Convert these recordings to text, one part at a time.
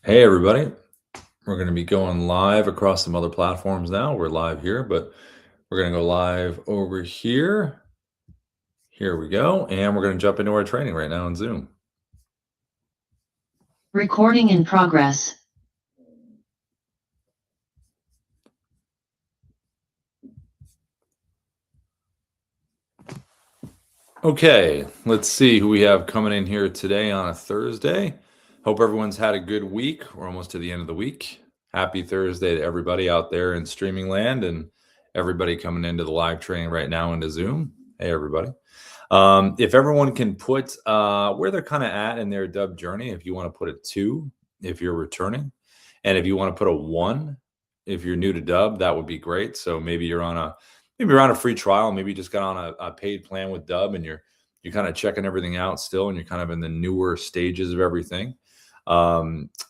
Hey, everybody. We're going to be going live across some other platforms now. We're live here, but we're going to go live over here. Here we go. And we're going to jump into our training right now on Zoom. Recording in progress. Okay, let's see who we have coming in here today on a Thursday. Hope everyone's had a good week. We're almost to the end of the week. Happy Thursday to everybody out there in streaming land and everybody coming into the live training right now into Zoom. Hey, everybody. If everyone can put where they're kind of at in their Dubb journey, if you want to put a 2 if you're returning, and if you want to put a 1 if you're new to Dubb, that would be great. So maybe you're on a free trial, maybe you just got on a paid plan with Dubb, and you're kind of checking everything out still, and you're kind of in the newer stages of everything.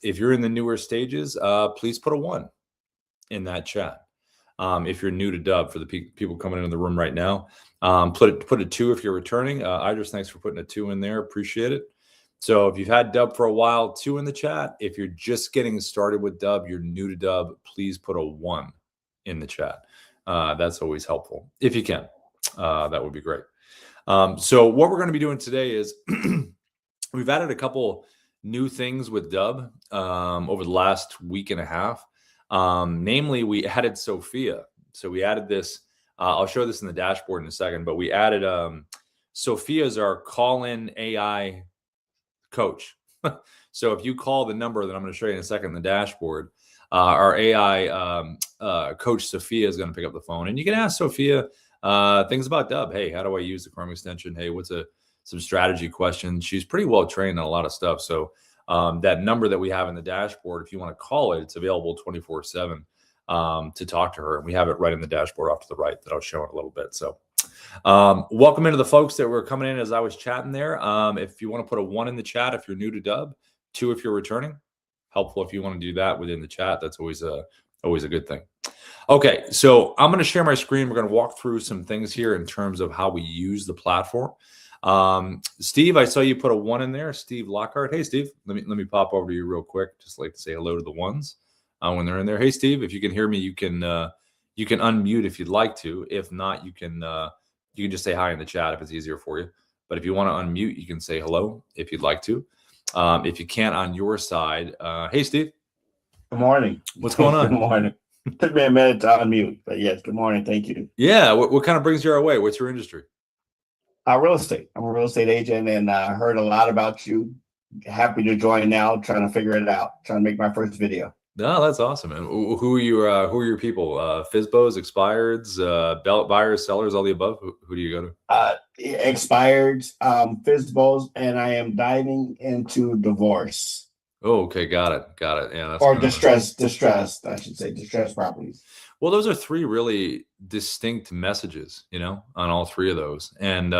If you're in the newer stages, please put a 1 in that chat. If you're new to Dubb, for the people coming into the room right now, put a 2 if you're returning. Idris, thanks for putting a 2 in there. Appreciate it. So if you've had Dubb for a while, 2 in the chat. If you're just getting started with Dubb, you're new to Dubb, please put a 1 in the chat. That's always helpful. If you can, that would be great. So what we're going to be doing today is we've added a couple new things with Dubb over the last week and a half. Namely, we added Sophia. So we added this. I'll show this in the dashboard in a second, but we added Sophia as our call-in AI coach. So if you call the number that I'm going to show you in a second in the dashboard, our AI coach Sophia is going to pick up the phone, and you can ask Sophia things about Dubb. Hey, how do I use the Chrome extension? Hey, what's some strategy questions? She's pretty well trained on a lot of stuff. So that number that we have in the dashboard, if you want to call it, it's available 24/7 to talk to her. And we have it right in the dashboard off to the right that I'll show in a little bit. So welcome into the folks that were coming in as I was chatting there. If you want to put a 1 in the chat, if you're new to Dubb, 2 if you're returning. Helpful if you want to do that within the chat. That's always a good thing. Okay, so I'm going to share my screen. We're going to walk through some things here in terms of how we use the platform. Steve, I saw you put a 1 in there. Steve Lockhart. Hey, Steve. Let me pop over to you real quick. Just like to say hello to the ones when they're in there. Hey, Steve. If you can hear me, you can unmute if you'd like to. If not, you can just say hi in the chat if it's easier for you. But if you want to unmute, you can say hello if you'd like to. If you can't on your side, hey, Steve. Good morning. What's going on? Good morning. Took me a minute to unmute, but yes, good morning. Thank you. Yeah. What kind of brings you our way? What's your industry? Real estate. I'm a real estate agent, and I heard a lot about you. Happy to join now, trying to figure it out, trying to make my first video. No, that's awesome. And who are your people? FSBOs, expireds, buyers, sellers, all the above? Who do you go to? Expireds, FSBOs, and I am diving into divorce. Oh, okay. Got it. Yeah. That's or distressed, I should say, distressed properties. Well, those are 3 really distinct messages, on all 3 of those. And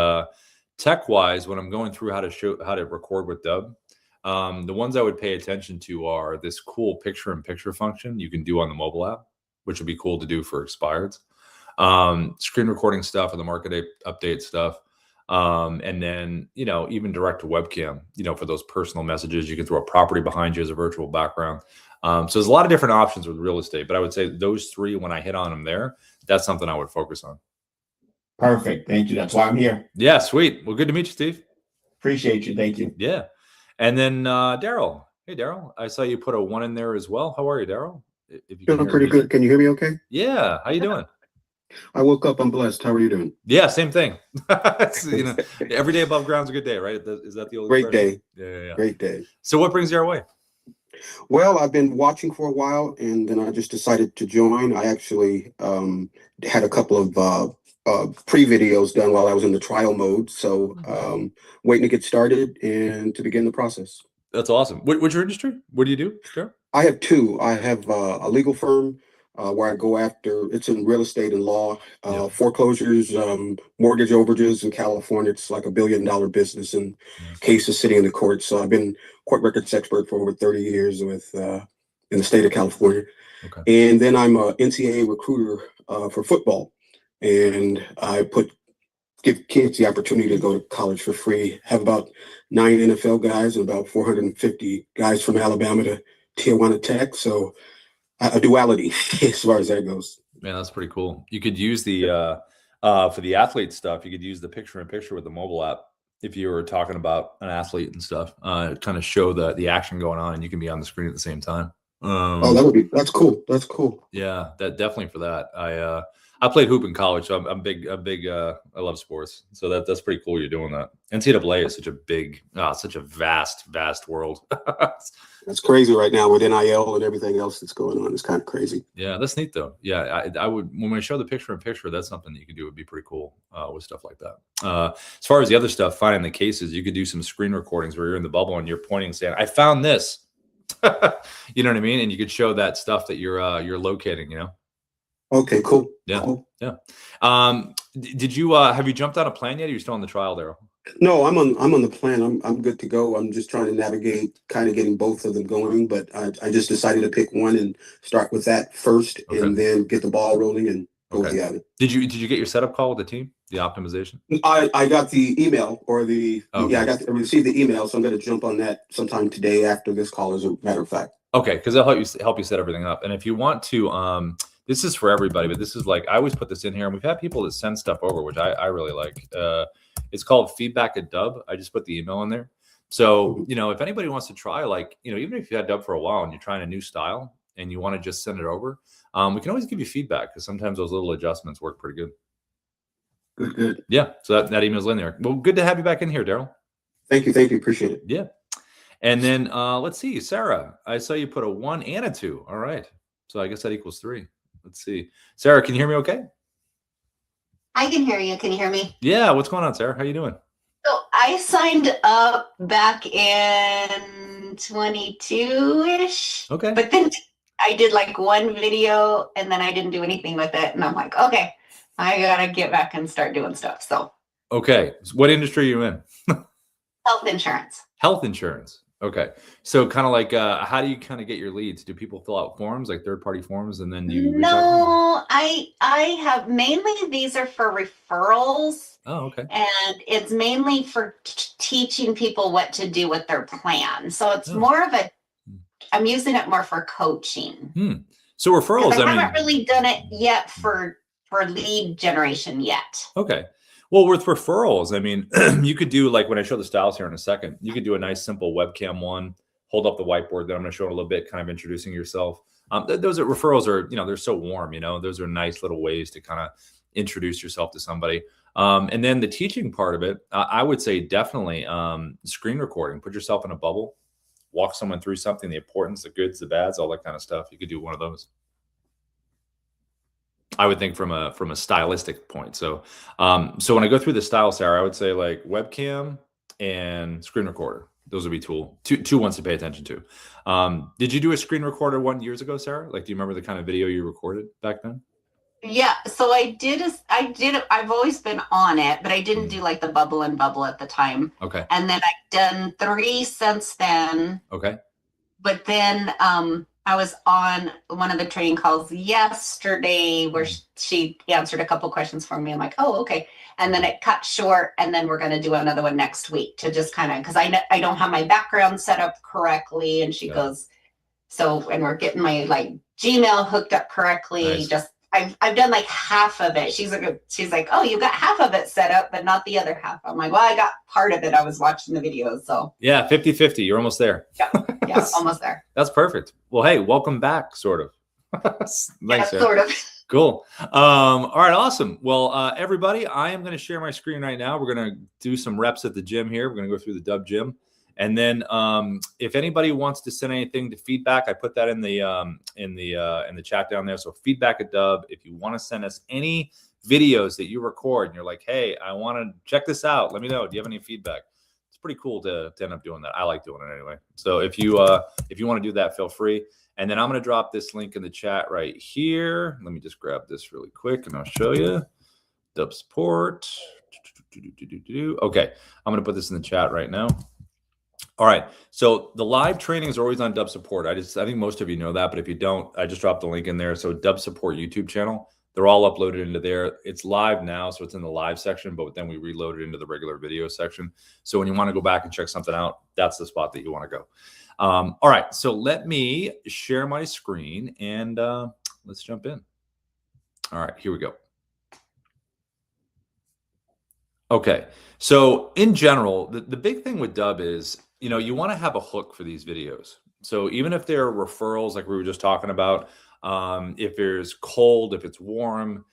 tech-wise, when I'm going through how to record with Dubb, the ones I would pay attention to are this cool picture-in-picture function you can do on the mobile app, which would be cool to do for expireds. Screen recording stuff and the market update stuff. And then, even direct to webcam, for those personal messages, you can throw a property behind you as a virtual background. So there's a lot of different options with real estate, but I would say those 3, when I hit on them there, that's something I would focus on. Perfect. Thank you. That's why I'm here. Yeah. Sweet. Well, good to meet you, Steve. Appreciate you. Thank you. Yeah. And then Daryl. Hey, Daryl. I saw you put a 1 in there as well. How are you, Daryl? Feeling pretty good. Can you hear me okay? Yeah. How you doing? I woke up. I'm blessed. How are you doing? Yeah, same thing. Every day above ground's a good day, right? Is that the old great day? Yeah. Great day. So what brings you our way? Well, I've been watching for a while, and then I just decided to join. I actually had a couple of pre-videos done while I was in the trial mode. So waiting to get started and to begin the process. That's awesome. What's your industry? What do you do? Sure. I have 2. I have a legal firm where I go after, it's in real estate and law, foreclosures, mortgage overages in California. It's like $1 billion business and cases sitting in the courts. So I've been court records expert for over 30 years with in the state of California. Okay. And then I'm a NCAA recruiter for football. And I give kids the opportunity to go to college for free. Have about 9 NFL guys and about 450 guys from Alabama to Tijuana Tech. So a duality as far as that goes. Man, that's pretty cool. You could use the for the athlete stuff, you could use the picture-in-picture with the mobile app if you were talking about an athlete and stuff. Kind of show the action going on, and you can be on the screen at the same time. That's cool. That's cool. Yeah, that definitely for that. I played hoop in college, so I'm big. I love sports, so that's pretty cool. You're doing that. NCAA is such a vast world. That's crazy right now with NIL and everything else that's going on. It's kind of crazy. Yeah, that's neat though. Yeah, I would, when we show the picture-in-picture, that's something that you could do. Would be pretty cool with stuff like that. As far as the other stuff, finding the cases, you could do some screen recordings where you're in the bubble and you're pointing, saying, "I found this." You know what I mean? And you could show that stuff that you're locating. You know. Okay, cool. Yeah, cool. yeah. Did you have you jumped on a plane yet? Or are you still on the trial, Daryl? No, I'm on the plan. I'm good to go. I'm just trying to navigate kind of getting both of them going, but I just decided to pick one and start with that first, Okay. and then get the ball rolling and go with Okay. the other. Did you get your setup call with the team? The optimization? I got the email or the Okay. I received the email, so I'm going to jump on that sometime today after this call, as a matter of fact. Okay, because they'll help you set everything up. And if you want to, this is for everybody, but this is like, I always put this in here, and we've had people that send stuff over, which I really like. It's called feedback at Dubb. I just put the email in there. So, you know, if anybody wants to try, like, you know, even if you had Dubb for a while and you're trying a new style and you want to just send it over, we can always give you feedback, because sometimes those little adjustments work pretty good. Good. Yeah, so that email's in there. Well, good to have you back in here, Daryl. Thank you. Appreciate it. Yeah. And then let's see, Sarah, I saw you put a 1 and a 2. All right. So I guess that equals 3. Let's see. Sarah, can you hear me okay? I can hear you. Can you hear me? Yeah. What's going on, Sarah? How you doing? So I signed up back in 22-ish. Okay. But then I did like one video and then I didn't do anything with it. And I'm like, okay, I got to get back and start doing stuff. So Okay. So what industry are you in? health insurance. Health insurance. Okay. So kind of like, how do you kind of get your leads? Do people fill out forms, like third-party forms, and then you reach out to them? No, I have mainly, these are for referrals. Oh, okay. And it's mainly for teaching people what to do with their plan. So it's Oh. more of I'm using it more for coaching. So referrals, 'Cause I I mean, haven't really done it yet for lead generation yet. okay. Well, with referrals, I mean, you could do, like, when I show the styles here in a second, you could do a nice simple webcam one, hold up the whiteboard that I'm going to show in a little bit, kind of introducing yourself. Those referrals are, you know, they're so warm, you know, those are nice little ways to kind of introduce yourself to somebody. And then the teaching part of it, I would say definitely screen recording. Put yourself in a bubble, walk someone through something, the importance, the goods, the bads, all that kind of stuff. You could do one of those. I would think from a stylistic point. So when I go through the style, Sarah, I would say like webcam and screen recorder. Those would be two ones to pay attention to. Did you do a screen recorder 1 years ago, Sarah? Like, do you remember the kind of video you recorded back then? Yeah, so I did. I've always been on it, but I didn't do like the bubble and bubble at the time. Okay. And then I've done 3 since then. Okay. But then I was on one of the training calls yesterday where she answered a couple questions for me. I'm like, oh, okay. And then it cut short, and then we're going to do another one next week to just kind of, because I don't have my background set up correctly. And she goes, so, and we're getting my like Gmail hooked up correctly. Nice. Just I've done like half of it. She's like, oh, you got half of it set up, but not the other half. I'm like, well, I got part of it. I was watching the videos. So yeah, 50-50. You're almost there. Yeah, almost there. That's perfect. Well, hey, welcome back, sort of. Thanks, Sarah. Sort of. Cool. All right, awesome. Well, everybody, I am going to share my screen right now. We're going to do some reps at the gym here. We're going to go through the Dubb gym. And then if anybody wants to send anything to feedback, I put that in the chat down there. So feedback at Dubb. If you want to send us any videos that you record and you're like, hey, I want to check this out, let me know. Do you have any feedback? It's pretty cool to end up doing that. I like doing it anyway. So if you want to do that, feel free. And then I'm going to drop this link in the chat right here. Let me just grab this really quick and I'll show you. Dubb support. Okay. I'm going to put this in the chat right now. All right. So the live trainings are always on Dubb support. I think most of you know that, but if you don't, I just dropped the link in there. So Dubb support YouTube channel. They're all uploaded into there. It's live now, so it's in the live section, but then we reload it into the regular video section. So when you want to go back and check something out, that's the spot that you want to go. All right, so let me share my screen and let's jump in. All right, here we go. Okay, so in general, the big thing with Dubb is, you want to have a hook for these videos. So even if they're referrals, like we were just talking about, if there's cold, if it's warm,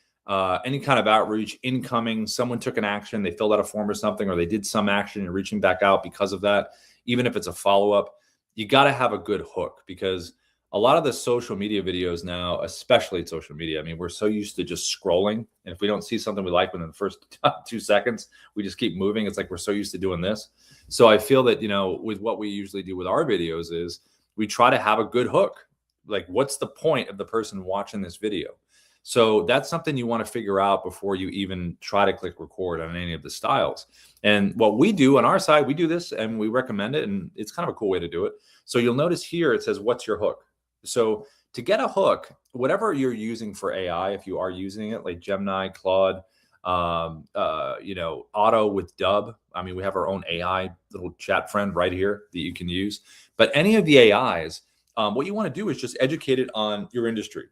any kind of outreach, incoming, someone took an action, they filled out a form or something, or they did some action and reaching back out because of that, even if it's a follow-up, you got to have a good hook, because a lot of the social media videos now, especially social media, I mean, we're so used to just scrolling. And if we don't see something we like within the first 2 seconds, we just keep moving. It's like we're so used to doing this. So I feel that, with what we usually do with our videos is we try to have a good hook. Like, what's the point of the person watching this video? So that's something you want to figure out before you even try to click record on any of the styles. And what we do on our side, we do this and we recommend it. And it's kind of a cool way to do it. So you'll notice here, it says, what's your hook? So to get a hook, whatever you're using for AI, if you are using it like Gemini, Claude, Auto with Dubb. I mean, we have our own AI little chat friend right here that you can use. But any of the AIs, what you want to do is just educate it on your industry.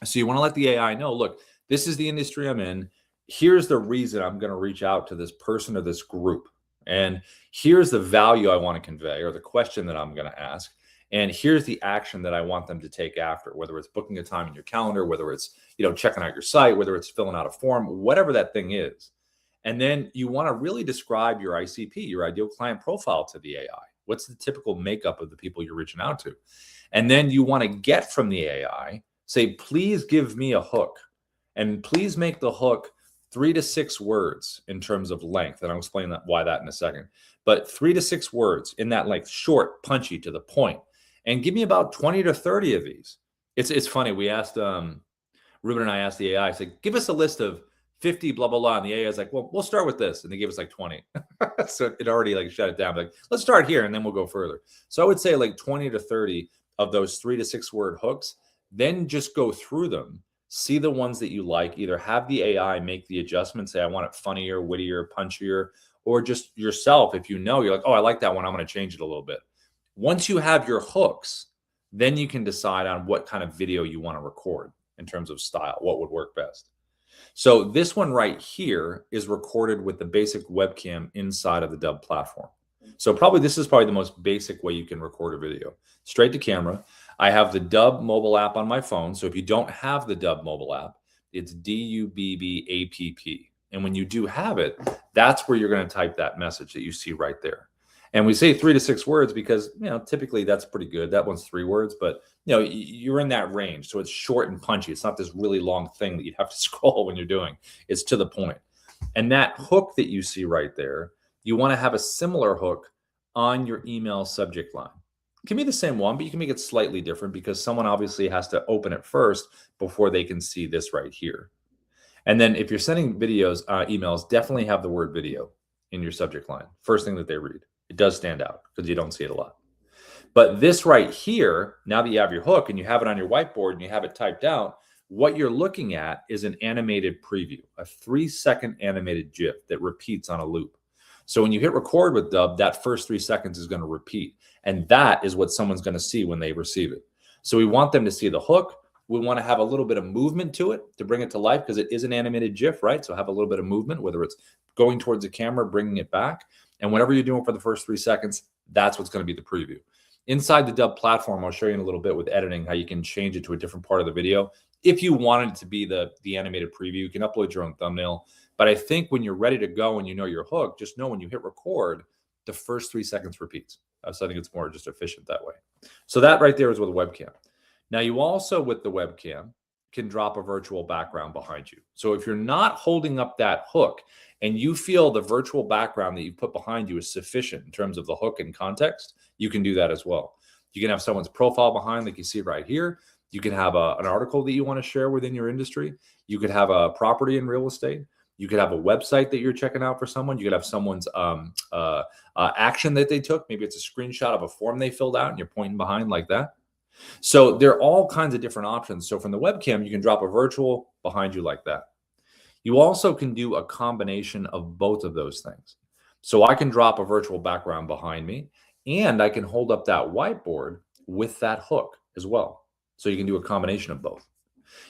So you want to let the AI know, look, this is the industry I'm in. Here's the reason I'm going to reach out to this person or this group. And here's the value I want to convey, or the question that I'm going to ask. And here's the action that I want them to take after, whether it's booking a time in your calendar, whether it's, checking out your site, whether it's filling out a form, whatever that thing is. And then you want to really describe your ICP, your ideal client profile, to the AI. What's the typical makeup of the people you're reaching out to? And then you want to get from the AI, say, please give me a hook, and please make the hook 3 to 6 words in terms of length. And I'll explain why that in a second. But 3 to 6 words in that length, short, punchy, to the point. And give me about 20 to 30 of these. It's funny. We asked, Ruben and I asked the AI, I said, give us a list of 50, blah, blah, blah. And the AI is like, well, we'll start with this. And they gave us like 20. So it already shut it down. Like, let's start here and then we'll go further. So I would say like 20 to 30 of those 3 to 6 word hooks, then just go through them, see the ones that you like, either have the AI make the adjustment, say, I want it funnier, wittier, punchier, or just yourself. If you're like, oh, I like that one, I'm going to change it a little bit. Once you have your hooks, then you can decide on what kind of video you want to record in terms of style, what would work best. So this one right here is recorded with the basic webcam inside of the Dubb platform. So this is probably the most basic way you can record a video. Straight to camera. I have the Dubb mobile app on my phone. So if you don't have the Dubb mobile app, it's D-U-B-B-A-P-P. And when you do have it, that's where you're going to type that message that you see right there. And we say 3 to 6 words because, typically that's pretty good. That one's 3 words, but you're in that range. So it's short and punchy. It's not this really long thing that you'd have to scroll when you're doing. It's to the point. And that hook that you see right there, you want to have a similar hook on your email subject line. It can be the same one, but you can make it slightly different because someone obviously has to open it first before they can see this right here. And then if you're sending emails, definitely have the word video in your subject line. First thing that they read. It does stand out because you don't see it a lot. But this right here, now that you have your hook and you have it on your whiteboard and you have it typed out, what you're looking at is an animated preview, a 3-second animated GIF that repeats on a loop. So when you hit record with Dubb, that first 3 seconds is going to repeat. And that is what someone's going to see when they receive it. So we want them to see the hook. We want to have a little bit of movement to it to bring it to life because it is an animated GIF, right? So have a little bit of movement, whether it's going towards the camera, bringing it back. And whatever you're doing for the first 3 seconds, that's what's going to be the preview. Inside the Dubb platform, I'll show you in a little bit with editing how you can change it to a different part of the video. If you wanted it to be the animated preview, you can upload your own thumbnail. But I think when you're ready to go and you know your hook, just know when you hit record, the first 3 seconds repeats. So I think it's more just efficient that way. So that right there is with a webcam. Now you also, with the webcam, can drop a virtual background behind you. So if you're not holding up that hook and you feel the virtual background that you put behind you is sufficient in terms of the hook and context, you can do that as well. You can have someone's profile behind, like you see right here. You can have an article that you want to share within your industry. You could have a property in real estate. You could have a website that you're checking out for someone. You could have someone's action that they took. Maybe it's a screenshot of a form they filled out and you're pointing behind like that. So there are all kinds of different options. So from the webcam, you can drop a virtual behind you like that. You also can do a combination of both of those things. So I can drop a virtual background behind me, and I can hold up that whiteboard with that hook as well. So you can do a combination of both.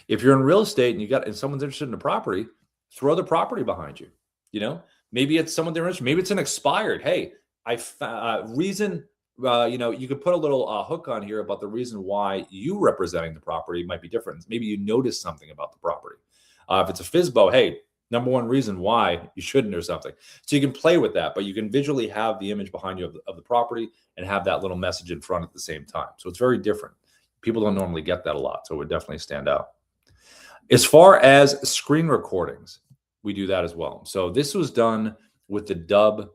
If you're in real estate and someone's interested in a property, throw the property behind you. You know, maybe it's someone they're interested. Maybe it's an expired. Hey, reason. You could put a little hook on here about the reason why you representing the property might be different. Maybe you notice something about the property. If it's a FSBO, hey, number one reason why you shouldn't or something. So you can play with that, but you can visually have the image behind you of the property and have that little message in front at the same time. So it's very different. People don't normally get that a lot, so it would definitely stand out. As far as screen recordings, we do that as well. So this was done with the Dubb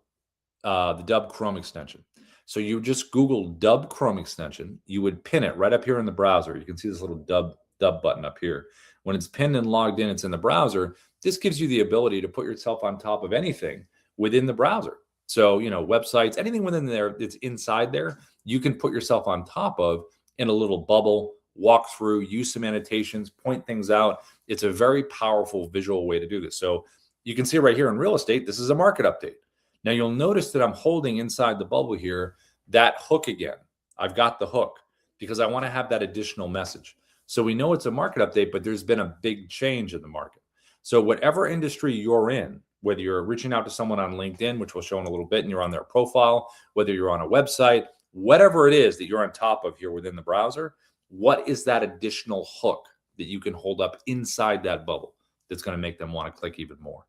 Chrome extension. So you just Google Dubb Chrome extension. You would pin it right up here in the browser. You can see this little Dubb button up here. When it's pinned and logged in, it's in the browser. This gives you the ability to put yourself on top of anything within the browser. So, websites, anything within there that's inside there, you can put yourself on top of in a little bubble, walk through, use some annotations, point things out. It's a very powerful visual way to do this. So you can see right here in real estate, this is a market update. Now you'll notice that I'm holding inside the bubble here that hook again. I've got the hook because I want to have that additional message. So we know it's a market update, but there's been a big change in the market. So whatever industry you're in, whether you're reaching out to someone on LinkedIn, which we'll show in a little bit, and you're on their profile, whether you're on a website, whatever it is that you're on top of here within the browser, what is that additional hook that you can hold up inside that bubble that's going to make them want to click even more?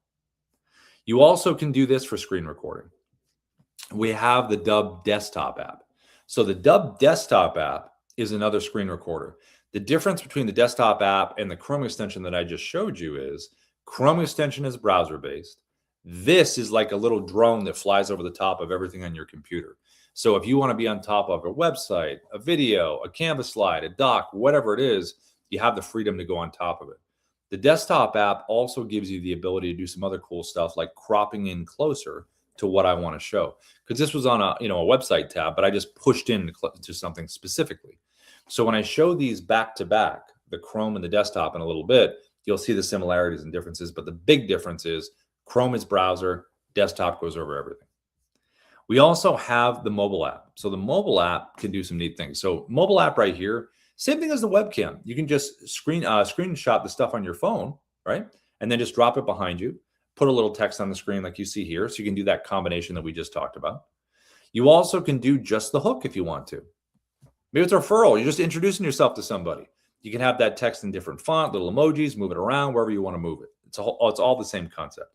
You also can do this for screen recording. We have the Dubb desktop app. So the Dubb desktop app is another screen recorder. The difference between the desktop app and the Chrome extension that I just showed you is Chrome extension is browser-based. This is like a little drone that flies over the top of everything on your computer. So if you want to be on top of a website, a video, a Canvas slide, a doc, whatever it is, you have the freedom to go on top of it. The desktop app also gives you the ability to do some other cool stuff like cropping in closer to what I want to show. Because this was on a website tab, but I just pushed in to something specifically. So when I show these back to back, the Chrome and the desktop in a little bit, you'll see the similarities and differences. But the big difference is Chrome is browser, desktop goes over everything. We also have the mobile app. So the mobile app can do some neat things. So mobile app right here, same thing as the webcam. You can just screenshot the stuff on your phone, right? And then just drop it behind you. Put a little text on the screen like you see here. So you can do that combination that we just talked about. You also can do just the hook if you want to. Maybe it's a referral. You're just introducing yourself to somebody. You can have that text in different font, little emojis, move it around wherever you want to move it. It's all the same concept.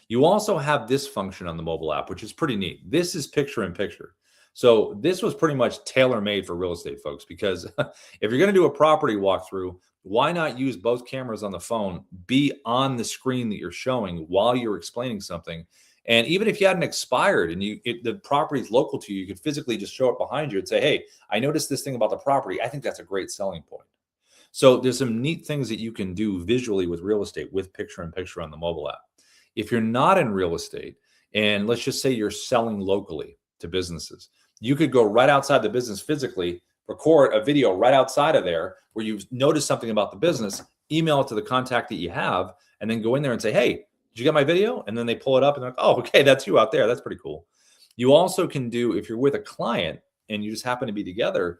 You also have this function on the mobile app, which is pretty neat. This is picture in picture. So this was pretty much tailor-made for real estate folks, because if you're going to do a property walkthrough, why not use both cameras on the phone, be on the screen that you're showing while you're explaining something? And even if you hadn't expired and the property is local to you, you could physically just show it behind you and say, hey, I noticed this thing about the property. I think that's a great selling point. So there's some neat things that you can do visually with real estate with picture in picture on the mobile app. If you're not in real estate, and let's just say you're selling locally to businesses, you could go right outside the business physically, record a video right outside of there where you've noticed something about the business, email it to the contact that you have, and then go in there and say, hey, did you get my video? And then they pull it up and they're like, oh, okay, that's you out there. That's pretty cool. You also can do, if you're with a client and you just happen to be together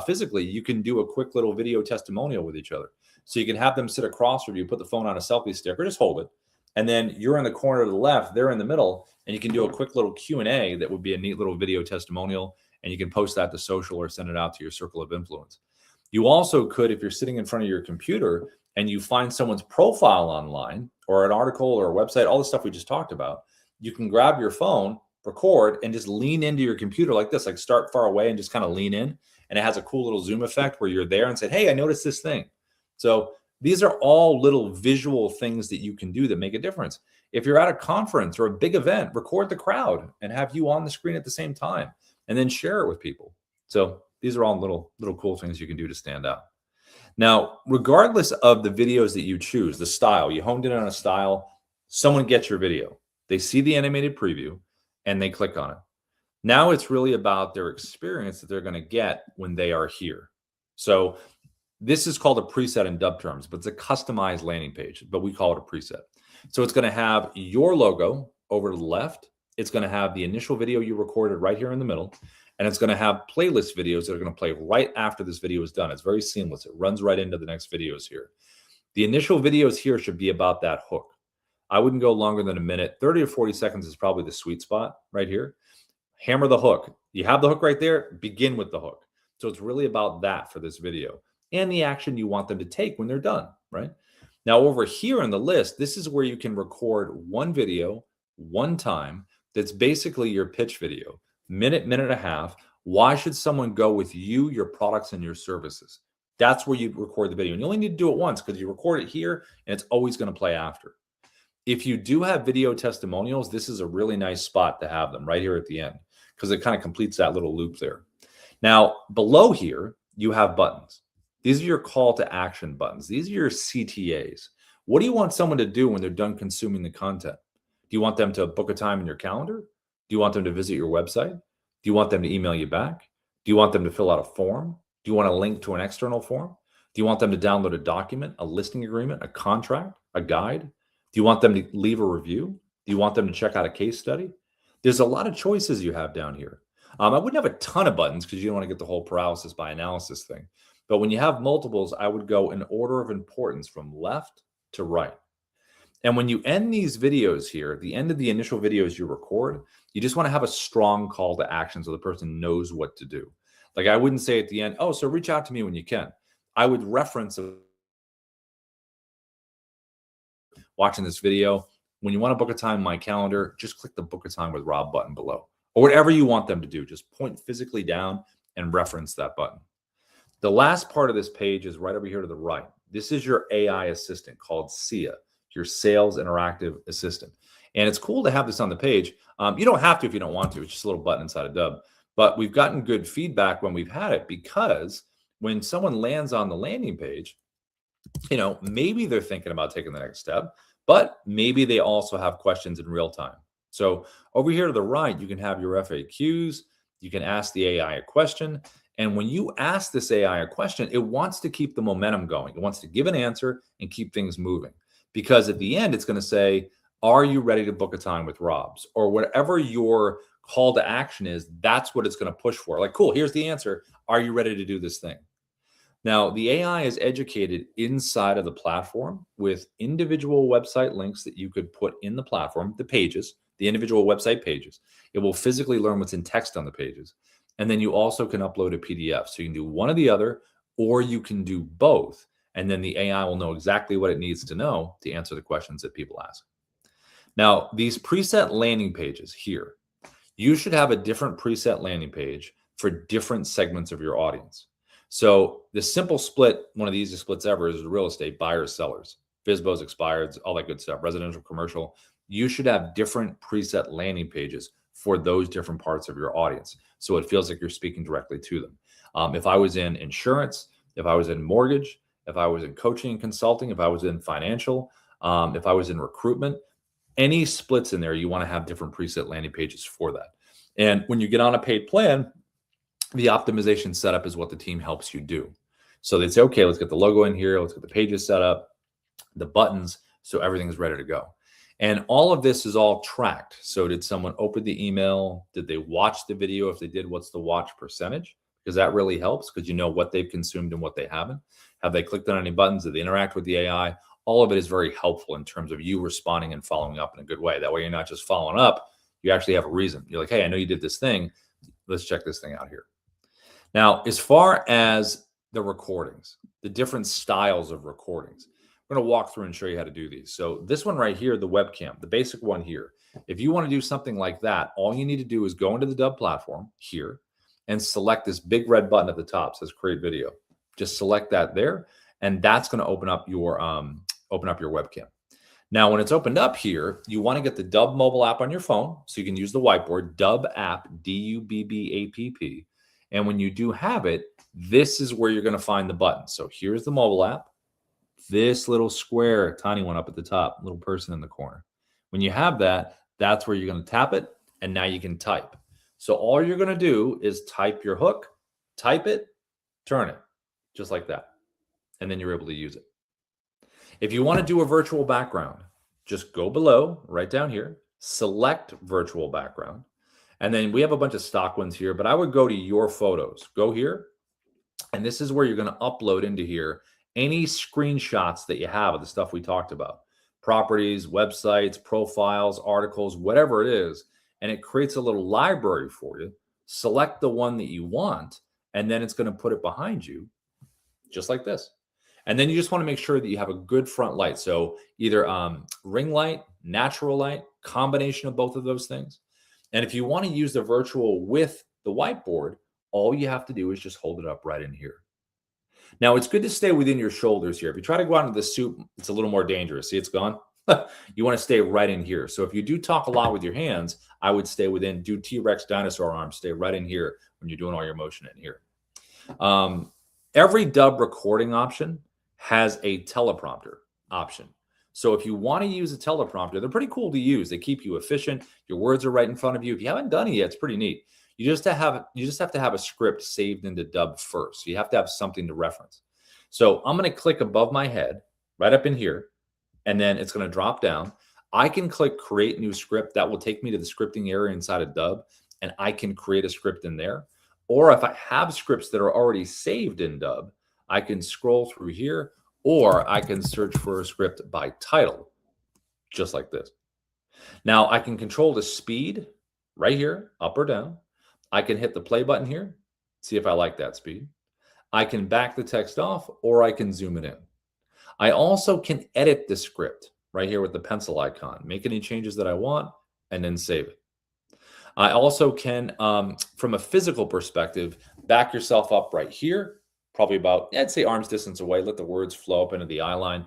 physically, you can do a quick little video testimonial with each other. So you can have them sit across from you, put the phone on a selfie stick or just hold it. And then you're in the corner to the left, they're in the middle, and you can do a quick little Q&A that would be a neat little video testimonial, and you can post that to social or send it out to your circle of influence. You also could, if you're sitting in front of your computer and you find someone's profile online or an article or a website, all the stuff we just talked about, you can grab your phone, record, and just lean into your computer like this, like start far away and just kind of lean in. And it has a cool little zoom effect where you're there and say, hey, I noticed this thing. So these are all little visual things that you can do that make a difference. If you're at a conference or a big event, record the crowd and have you on the screen at the same time and then share it with people. So these are all little cool things you can do to stand out. Now, regardless of the videos that you choose, the style, you honed in on a style, someone gets your video. They see the animated preview and they click on it. Now it's really about their experience that they're going to get when they are here. So this is called a preset in Dubb terms, but it's a customized landing page, but we call it a preset. So it's going to have your logo over to the left. It's going to have the initial video you recorded right here in the middle. And it's going to have playlist videos that are going to play right after this video is done. It's very seamless. It runs right into the next videos here. The initial videos here should be about that hook. I wouldn't go longer than a minute. 30 or 40 seconds is probably the sweet spot right here. Hammer the hook. You have the hook right there. Begin with the hook. So it's really about that for this video and the action you want them to take when they're done, right? Now over here in the list, this is where you can record one video, one time. That's basically your pitch video. Minute and a half. Why should someone go with you, your products, and your services? That's where you record the video. And you only need to do it once because you record it here and it's always going to play after. If you do have video testimonials, this is a really nice spot to have them right here at the end because it kind of completes that little loop there. Now, below here, you have buttons. These are your call to action buttons. These are your CTAs. What do you want someone to do when they're done consuming the content? Do you want them to book a time in your calendar? Do you want them to visit your website? Do you want them to email you back? Do you want them to fill out a form? Do you want a link to an external form? Do you want them to download a document, a listing agreement, a contract, a guide? Do you want them to leave a review? Do you want them to check out a case study? There's a lot of choices you have down here. I wouldn't have a ton of buttons because you don't want to get the whole paralysis by analysis thing. But when you have multiples, I would go in order of importance from left to right. And when you end these videos here, at the end of the initial videos you record, you just want to have a strong call to action so the person knows what to do. Like I wouldn't say at the end, oh, so reach out to me when you can. I would reference watching this video. When you want to book a time in my calendar, just click the book a time with Rob button below. Or whatever you want them to do, just point physically down and reference that button. The last part of this page is right over here to the right. This is your AI assistant called Sia, your sales interactive assistant. And it's cool to have this on the page. You don't have to if you don't want to. It's just a little button inside of Dubb. But we've gotten good feedback when we've had it because when someone lands on the landing page, you know, maybe they're thinking about taking the next step, but maybe they also have questions in real time. So over here to the right, you can have your FAQs. You can ask the AI a question. And when you ask this AI a question, it wants to keep the momentum going. It wants to give an answer and keep things moving. Because at the end, it's going to say, are you ready to book a time with Rob's? Or whatever your call to action is, that's what it's going to push for. Like, cool, here's the answer. Are you ready to do this thing? Now, the AI is educated inside of the platform with individual website links that you could put in the platform, the pages, the individual website pages. It will physically learn what's in text on the pages. And then you also can upload a PDF. So you can do one or the other, or you can do both. And then the AI will know exactly what it needs to know to answer the questions that people ask. Now, these preset landing pages here, you should have a different preset landing page for different segments of your audience. So the simple split, one of the easiest splits ever is real estate, buyers, sellers, FSBOs, expireds, all that good stuff, residential, commercial. You should have different preset landing pages for those different parts of your audience. So it feels like you're speaking directly to them. If I was in insurance, if I was in mortgage, if I was in coaching and consulting, if I was in financial, if I was in recruitment, any splits in there, you want to have different preset landing pages for that. And when you get on a paid plan, the optimization setup is what the team helps you do. So they say, okay, let's get the logo in here. Let's get the pages set up, the buttons, so everything's ready to go. And all of this is all tracked. So did someone open the email? Did they watch the video? If they did, what's the watch percentage? Because that really helps because you know what they've consumed and what they haven't. Have they clicked on any buttons? Did they interact with the AI? All of it is very helpful in terms of you responding and following up in a good way. That way you're not just following up. You actually have a reason. You're like, hey, I know you did this thing. Let's check this thing out here. Now, as far as the recordings, the different styles of recordings, we're going to walk through and show you how to do these. So this one right here, the webcam, the basic one here. If you want to do something like that, all you need to do is go into the Dubb platform here and select this big red button at the top. It says create video. Just select that there, and that's going to open up your webcam. Now, when it's opened up here, you want to get the Dubb mobile app on your phone so you can use the whiteboard, Dubb app, D-U-B-B-A-P-P. And when you do have it, this is where you're going to find the button. So here's the mobile app. This little square, tiny one up at the top, little person in the corner. When you have that, that's where you're going to tap it, and now you can type. So all you're going to do is type your hook, type it, turn it. just like that. And then you're able to use it. If you want to do a virtual background, just go below, right down here, select virtual background. And then we have a bunch of stock ones here, but I would go to your photos. Go here. And this is where you're going to upload into here any screenshots that you have of the stuff we talked about. Properties, websites, profiles, articles, whatever it is. And it creates a little library for you. Select the one that you want, and then it's going to put it behind you, just like this. And then you just want to make sure that you have a good front light. So either ring light, natural light, combination of both of those things. And if you want to use the virtual with the whiteboard, all you have to do is just hold it up right in here. Now, it's good to stay within your shoulders here. If you try to go out into the soup, it's a little more dangerous. See, it's gone. You want to stay right in here. So if you do talk a lot with your hands, I would stay within, do T-Rex dinosaur arms, stay right in here when you're doing all your motion in here. Every Dubb recording option has a teleprompter option. So if you want to use a teleprompter, they're pretty cool to use. They keep you efficient. Your words are right in front of you. If you haven't done it yet, it's pretty neat. You just have to have a script saved into Dubb first. So you have to have something to reference. So I'm going to click above my head, right up in here, and then it's going to drop down. I can click create new script. That will take me to the scripting area inside of Dubb, and I can create a script in there. Or if I have scripts that are already saved in Dubb, I can scroll through here, or I can search for a script by title, just like this. Now I can control the speed right here, up or down. I can hit the play button here, see if I like that speed. I can back the text off, or I can zoom it in. I also can edit the script right here with the pencil icon, make any changes that I want, and then save it. I also can, from a physical perspective, back yourself up right here, probably about, I'd say arm's distance away, let the words flow up into the eye line.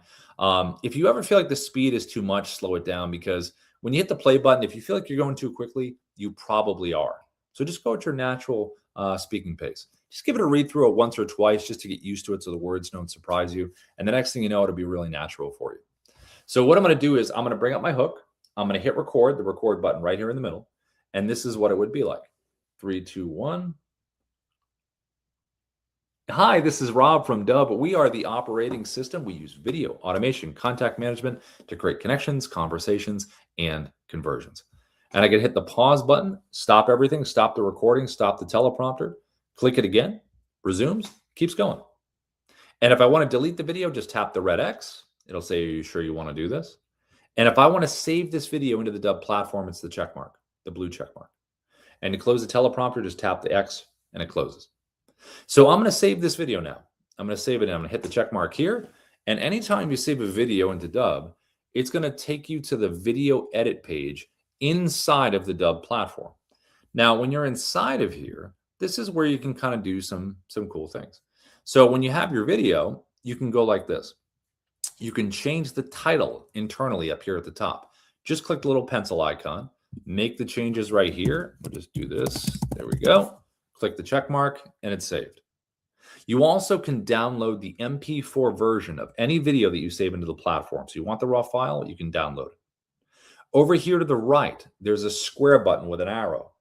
If you ever feel like the speed is too much, slow it down, because when you hit the play button, if you feel like you're going too quickly, you probably are. So just go at your natural speaking pace. Just give it a read through once or twice just to get used to it so the words don't surprise you. And the next thing you know, it'll be really natural for you. So what I'm going to do is I'm going to bring up my hook. I'm going to hit record, the record button right here in the middle. And this is what it would be like. 3, 2, 1. Hi, this is Rob from Dubb. We are the operating system. We use video, automation, contact management to create connections, conversations, and conversions. And I can hit the pause button, stop everything, stop the recording, stop the teleprompter, click it again, resumes, keeps going. And if I want to delete the video, just tap the red X. It'll say, are you sure you want to do this? And if I want to save this video into the Dubb platform, it's the check mark, the blue check mark. And to close the teleprompter, just tap the X and it closes. So I'm going to save this video now. I'm going to save it and I'm going to hit the check mark here. And anytime you save a video into Dubb, it's going to take you to the video edit page inside of the Dubb platform. Now, when you're inside of here, this is where you can kind of do some cool things. So when you have your video, you can go like this. You can change the title internally up here at the top. Just click the little pencil icon, make the changes right here. We'll just do this. There we go. Click the check mark and it's saved. You also can download the MP4 version of any video that you save into the platform. So you want the raw file, you can download it. Over here to the right, there's a square button with an arrow.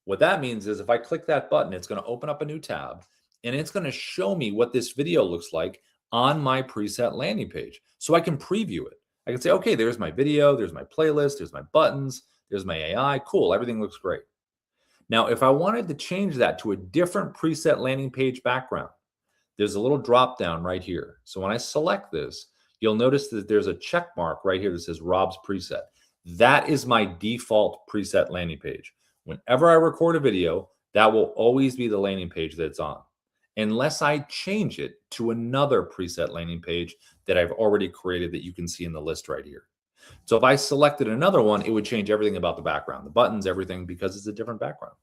What that means is if I click that button, it's going to open up a new tab and it's going to show me what this video looks like on my preset landing page. So I can preview it. I can say, okay, there's my video, there's my playlist, there's my buttons, there's my AI. Cool, everything looks great. Now, if I wanted to change that to a different preset landing page background, there's a little drop down right here. So when I select this, you'll notice that there's a check mark right here that says Rob's preset. That is my default preset landing page. Whenever I record a video, that will always be the landing page that it's on, unless I change it to another preset landing page that I've already created that you can see in the list right here. So if I selected another one, it would change everything about the background, the buttons, everything, because it's a different background.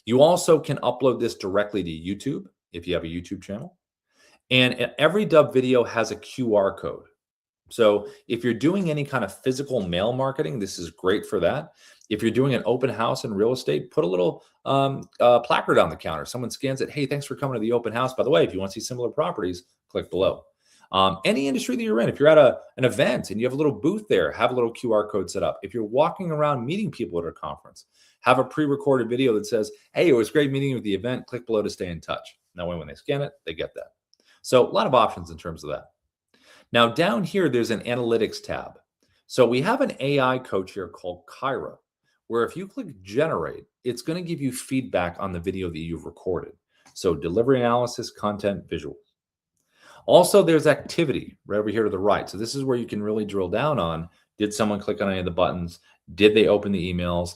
You also can upload this directly to YouTube if you have a YouTube channel. And every Dubb video has a QR code. So if you're doing any kind of physical mail marketing, this is great for that. If you're doing an open house in real estate, put a little placard on the counter. Someone scans it. Hey, thanks for coming to the open house. By the way, if you want to see similar properties, click below. Any industry that you're in, if you're at an event and you have a little booth there, have a little QR code set up. If you're walking around meeting people at a conference, have a pre-recorded video that says, hey, it was great meeting you at the event. Click below to stay in touch. Now, when they scan it, they get that. So a lot of options in terms of that. Now down here, there's an analytics tab. So we have an AI coach here called Kyra, where if you click generate, it's going to give you feedback on the video that you've recorded. So delivery analysis, content, visuals. Also, there's activity right over here to the right. So this is where you can really drill down on, did someone click on any of the buttons? Did they open the emails?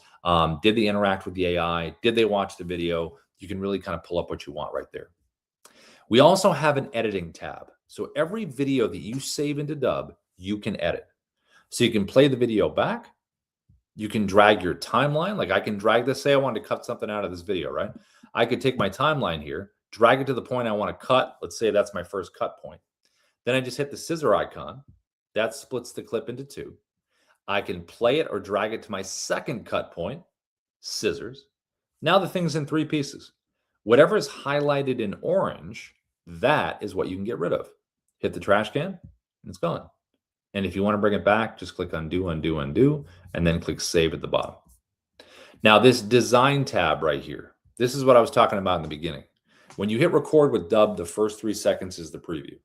Did they interact with the AI? Did they watch the video? You can really kind of pull up what you want right there. We also have an editing tab. So every video that you save into Dubb, you can edit. So you can play the video back. You can drag your timeline. Like I can drag this, say I wanted to cut something out of this video, right? I could take my timeline here, drag it to the point I want to cut. Let's say that's my first cut point. Then I just hit the scissor icon. That splits the clip into two. I can play it or drag it to my second cut point, scissors. Now the thing's in 3 pieces. Whatever is highlighted in orange, that is what you can get rid of. Hit the trash can, and it's gone. And if you want to bring it back, just click undo, undo, undo, and then click save at the bottom. Now this design tab right here, this is what I was talking about in the beginning. When you hit record with Dubb, the first 3 seconds is the preview.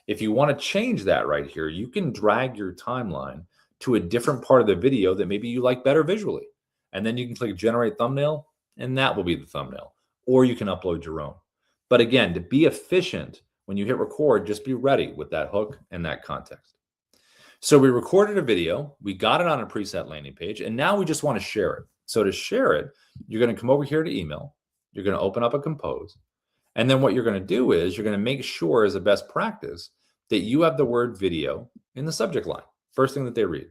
If you want to change that right here, you can drag your timeline to a different part of the video that maybe you like better visually. And then you can click generate thumbnail, and that will be the thumbnail. Or you can upload your own. But again, to be efficient, when you hit record, just be ready with that hook and that context. So we recorded a video, we got it on a preset landing page, and now we just want to share it. So to share it, you're going to come over here to email, you're going to open up a compose, and then what you're going to do is you're going to make sure as a best practice that you have the word video in the subject line, first thing that they read.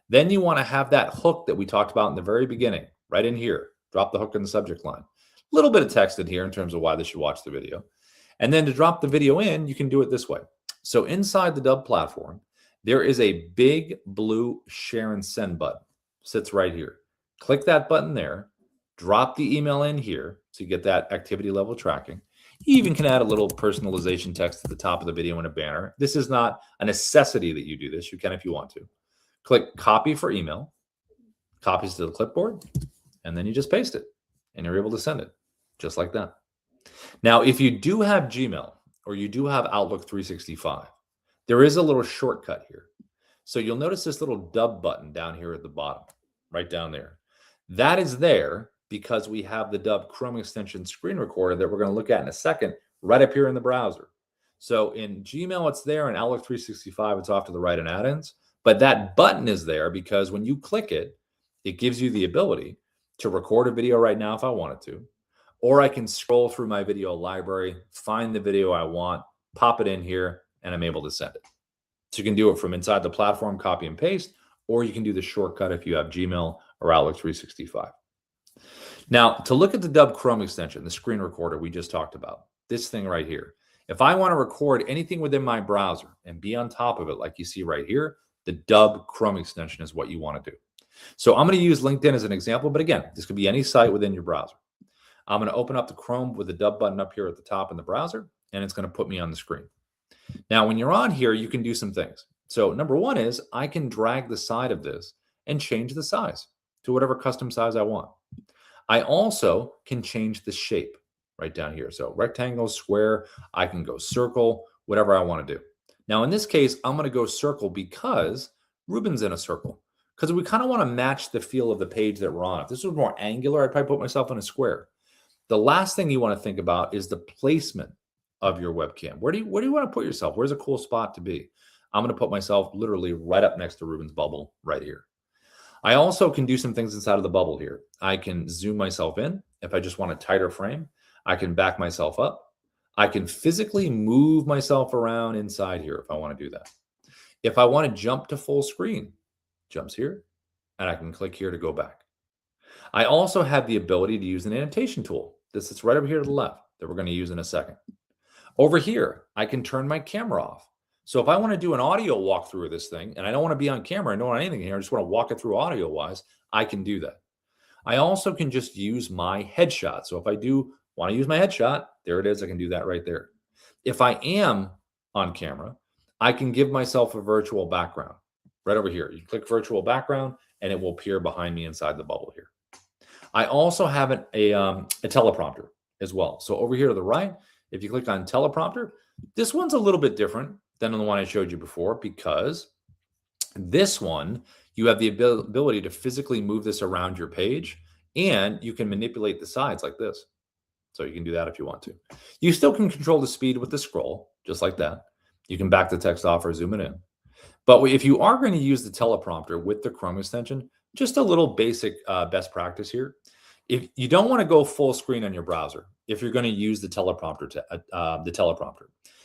Then you want to have that hook that we talked about in the very beginning, right in here. Drop the hook in the subject line. A little bit of text in here in terms of why they should watch the video. And then to drop the video in, you can do it this way. So inside the Dubb platform, there is a big blue share and send button. Sits right here. Click that button there. Drop the email in here to get that activity level tracking. You even can add a little personalization text at the top of the video in a banner. This is not a necessity that you do this. You can if you want to. Click copy for email. Copies to the clipboard. And then you just paste it. And you're able to send it. Just like that. Now, if you do have Gmail or you do have Outlook 365, there is a little shortcut here. So you'll notice this little Dubb button down here at the bottom, right down there. That is there because we have the Dubb Chrome extension screen recorder that we're going to look at in a second, right up here in the browser. So in Gmail, it's there. In Outlook 365, it's off to the right in add-ins. But that button is there because when you click it, it gives you the ability to record a video right now if I wanted to. Or I can scroll through my video library, find the video I want, pop it in here, and I'm able to send it. So you can do it from inside the platform, copy and paste, or you can do the shortcut if you have Gmail or Outlook 365. Now, to look at the Dubb Chrome extension, the screen recorder we just talked about, this thing right here, if I want to record anything within my browser and be on top of it, like you see right here, the Dubb Chrome extension is what you want to do. So I'm going to use LinkedIn as an example, but again, this could be any site within your browser. I'm going to open up the Chrome with the Dubb button up here at the top in the browser, and it's going to put me on the screen. Now, when you're on here, you can do some things. So number one is I can drag the side of this and change the size to whatever custom size I want. I also can change the shape right down here. So rectangle, square, I can go circle, whatever I want to do. Now, in this case, I'm going to go circle because Ruben's in a circle, because we kind of want to match the feel of the page that we're on. If this was more angular, I'd probably put myself in a square. The last thing you want to think about is the placement of your webcam. Where do you want to put yourself? Where's a cool spot to be? I'm going to put myself literally right up next to Ruben's bubble right here. I also can do some things inside of the bubble here. I can zoom myself in. If I just want a tighter frame, I can back myself up. I can physically move myself around inside here if I want to do that. If I want to jump to full screen, jumps here, and I can click here to go back. I also have the ability to use an annotation tool. This is right over here to the left that we're going to use in a second. Over here, I can turn my camera off. So if I want to do an audio walkthrough of this thing, and I don't want to be on camera, I don't want anything here, I just want to walk it through audio-wise, I can do that. I also can just use my headshot. So if I do want to use my headshot, there it is. I can do that right there. If I am on camera, I can give myself a virtual background right over here. You click virtual background, and it will appear behind me inside the bubble here. I also have a teleprompter as well. So over here to the right, if you click on teleprompter, This one's a little bit different than the one I showed you before, because this one, you have the ability to physically move this around your page, and you can manipulate the sides like this. So you can do that if you want to. You still can control the speed with the scroll, just like that. You can back the text off or zoom it in. But if you are going to use the teleprompter with the Chrome extension, just a little basic best practice here. If you don't want to go full screen on your browser, if you're going to use the teleprompter,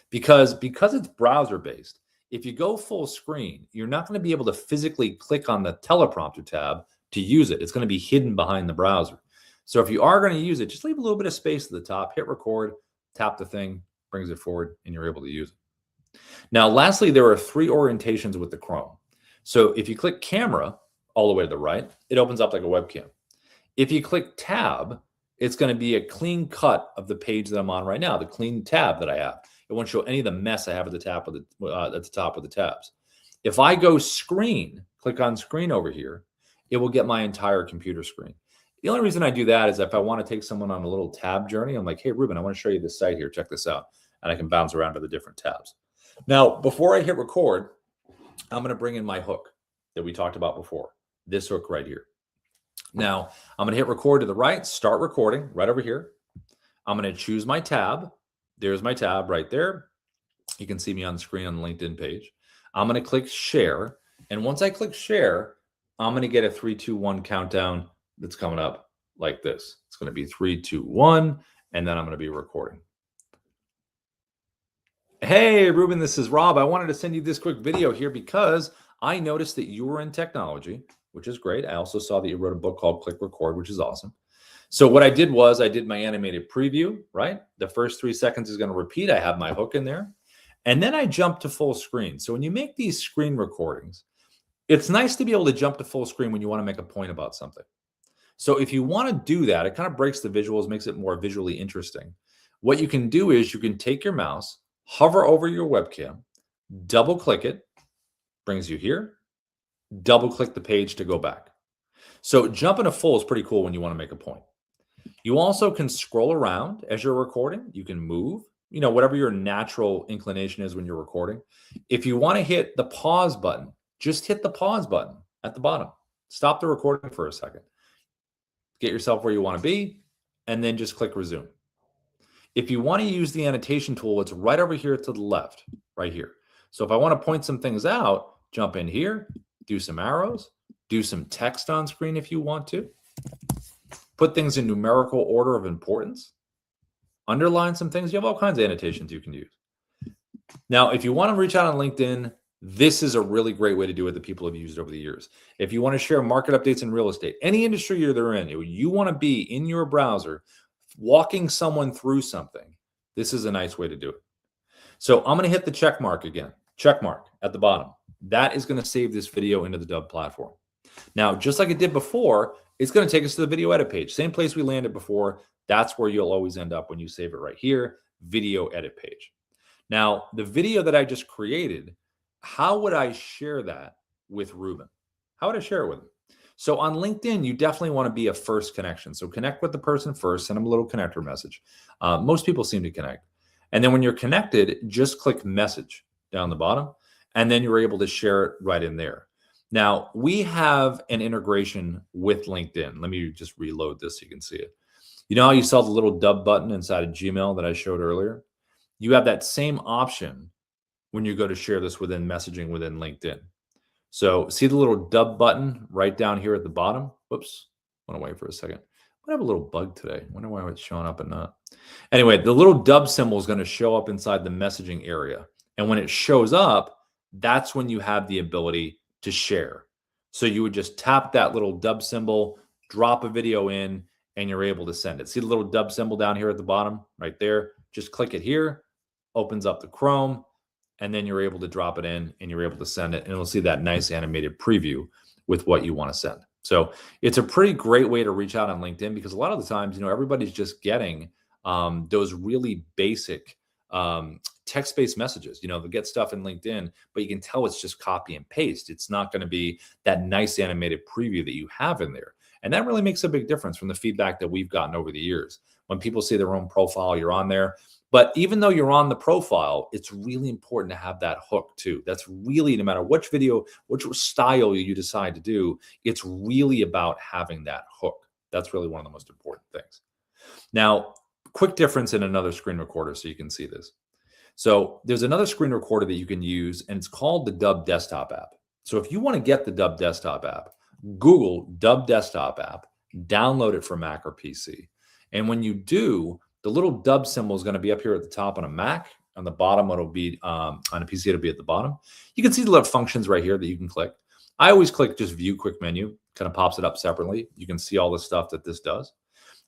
because it's browser based, if you go full screen, you're not going to be able to physically click on the teleprompter tab to use it. It's going to be hidden behind the browser. So if you are going to use it, just leave a little bit of space at the top, hit record, tap the thing, brings it forward, and you're able to use it. Now, lastly, there are 3 orientations with the Chrome. So if you click camera all the way to the right, it opens up like a webcam. If you click tab, it's going to be a clean cut of the page that I'm on right now, the clean tab that I have. It won't show any of the mess I have at the top of the tabs. If I go screen, click on screen over here, it will get my entire computer screen. The only reason I do that is if I want to take someone on a little tab journey, I'm like, hey, Ruben, I want to show you this site here. Check this out. And I can bounce around to the different tabs. Now, before I hit record, I'm going to bring in my hook that we talked about before, this hook right here. Now, I'm going to hit record to the right, start recording right over here. I'm going to choose my tab. There's my tab right there. You can see me on the screen on the LinkedIn page. I'm going to click share. And once I click share, I'm going to get a 3, 2, 1 countdown that's coming up like this. It's going to be 3, 2, 1, and then I'm going to be recording. Hey, Ruben, this is Rob. I wanted to send you this quick video here because I noticed that you were in technology, which is great. I also saw that you wrote a book called Click Record, which is awesome. So what I did was I did my animated preview, right? The first 3 seconds is going to repeat. I have my hook in there. And then I jump to full screen. So when you make these screen recordings, it's nice to be able to jump to full screen when you want to make a point about something. So if you want to do that, it kind of breaks the visuals, makes it more visually interesting. What you can do is you can take your mouse, hover over your webcam, double click it, brings you here, double click the page to go back. So jumping to full is pretty cool when you want to make a point. You also can scroll around as you're recording. You can move, whatever your natural inclination is when you're recording. If you want to hit the pause button, just hit the pause button at the bottom. Stop the recording for a second. Get yourself where you want to be, and then just click resume. If you want to use the annotation tool, it's right over here to the left, right here. So if I want to point some things out, jump in here, do some arrows, do some text on screen if you want to. Put things in numerical order of importance. Underline some things. You have all kinds of annotations you can use. Now, if you want to reach out on LinkedIn, this is a really great way to do it that people have used over the years. If you want to share market updates in real estate, any industry you're in, you want to be in your browser walking someone through something, this is a nice way to do it. So I'm going to hit the check mark again, check mark at the bottom. That is going to save this video into the Dubb platform. Now, just like it did before, it's going to take us to the video edit page. Same place we landed before. That's where you'll always end up when you save it right here, video edit page. Now, the video that I just created, how would I share that with Ruben? How would I share it with him? So on LinkedIn, you definitely want to be a first connection. So connect with the person first, send them a little connector message. Most people seem to connect. And then when you're connected, just click message down the bottom, and then you're able to share it right in there. Now, we have an integration with LinkedIn. Let me just reload this so you can see it. You know how you saw the little Dubb button inside of Gmail that I showed earlier? You have that same option when you go to share this within messaging within LinkedIn. So see the little Dubb button right down here at the bottom? Whoops, went away for a second. I have a little bug today. I wonder why it's showing up and not. Anyway, the little Dubb symbol is going to show up inside the messaging area. And when it shows up, that's when you have the ability to share. So you would just tap that little Dubb symbol, drop a video in, and you're able to send it. See the little Dubb symbol down here at the bottom right there? Just click it here, opens up the Chrome, and then you're able to drop it in and you're able to send it. And you'll see that nice animated preview with what you want to send. So it's a pretty great way to reach out on LinkedIn because a lot of the times, everybody's just getting those really basic text-based messages. They'll get stuff in LinkedIn, but you can tell it's just copy and paste. It's not going to be that nice animated preview that you have in there. And that really makes a big difference from the feedback that we've gotten over the years. When people see their own profile, you're on there. But even though you're on the profile, it's really important to have that hook too. That's really, no matter which video, which style you decide to do, it's really about having that hook. That's really one of the most important things. Now, quick difference in another screen recorder so you can see this. So there's another screen recorder that you can use, and it's called the Dubb desktop app. So if you want to get the Dubb desktop app, Google Dubb desktop app, download it for Mac or PC. And when you do, the little Dubb symbol is going to be up here at the top on a Mac. On the bottom, it'll be on a PC, it'll be at the bottom. You can see the little functions right here that you can click. I always click just view quick menu, kind of pops it up separately. You can see all the stuff that this does.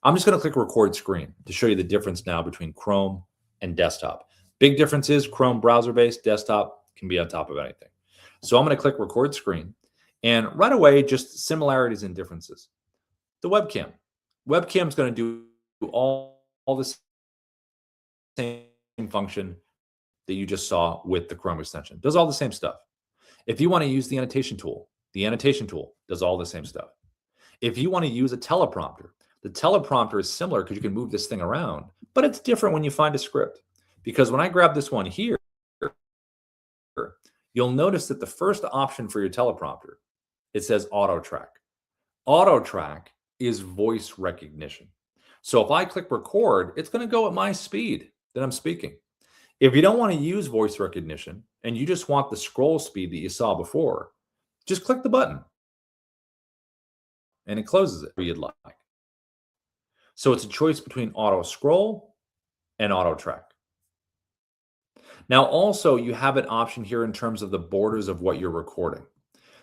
I'm just going to click record screen to show you the difference now between Chrome and desktop. Big difference is Chrome browser-based, desktop can be on top of anything. So I'm going to click record screen, and right away, just similarities and differences. The webcam. Webcam is going to do all the same function that you just saw with the Chrome extension. Does all the same stuff. If you want to use the annotation tool does all the same stuff. If you want to use a teleprompter, the teleprompter is similar because you can move this thing around, but it's different when you find a script. Because when I grab this one here, you'll notice that the first option for your teleprompter, it says auto track. Auto track is voice recognition. So if I click record, it's going to go at my speed that I'm speaking. If you don't want to use voice recognition and you just want the scroll speed that you saw before, just click the button and it closes it where you'd like. So it's a choice between auto scroll and auto track. Now, also, you have an option here in terms of the borders of what you're recording.